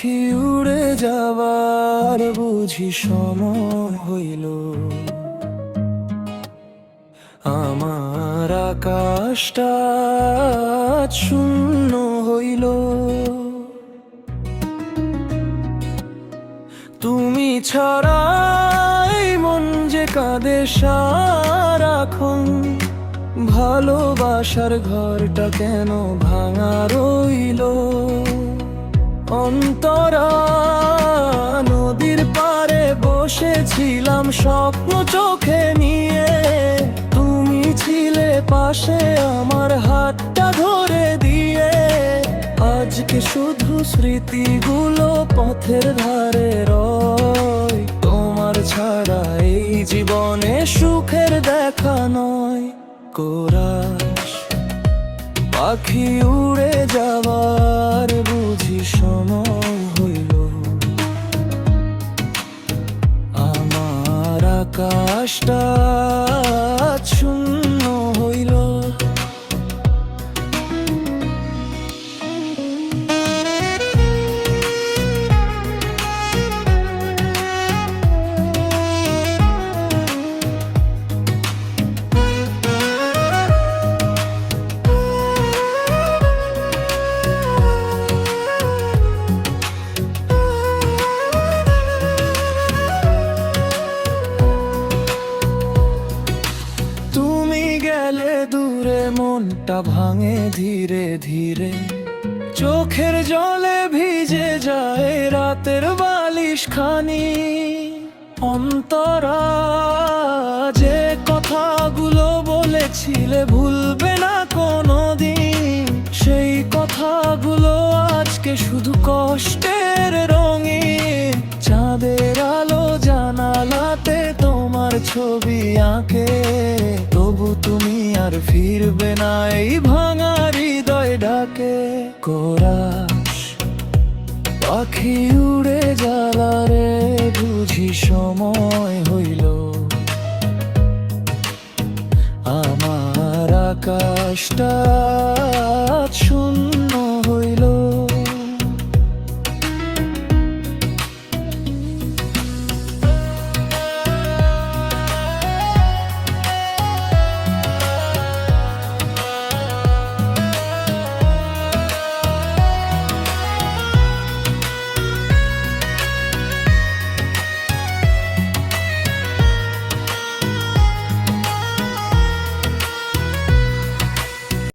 পাখি উড়ে যাবার বুঝি সময় হইল, আমার আকাশটা আজ শূন্য হইল। তুমি ছাড়াই মন যে কাঁদে সারাক্ষণ, ভালোবাসার ঘরটা কেন ভাঙা রইল। অন্তরা নদীর পাড়ে বসেছিলাম স্বপ্ন চোখে নিয়ে, তুমি ছিলে পাশে আমার হাতটা ধরে দিয়ে। আজকে শুধু স্মৃতিগুলো পথের ধারে রয়, তোমার ছাড়া এই জীবনে সুখের দেখা নয়। কোরাস পাখি উড়ে যাবার বুঝি সময় হইল, আমার আকাশটা আজ শূন্য হইল। দূরে মনটা ভাঙে ধীরে ধীরে, চোখের জলে ভিজে যায় রাতের বালিশ খানি। অন্তরা যে কথাগুলো বলেছিলে ভুলবে না কোনোদিন, সেই কথাগুলো আজকে শুধু কষ্টের রঙিন। চাঁদের আলো জানালাতে তোমার ছবি আঁকে, তবু তুমি আর ফিরবে না এই ভাঙা হৃদয় ডাকে। কোরাস পাখি উড়ে জ্বালা রে বুঝি সময় হইল, আমার আকাশটা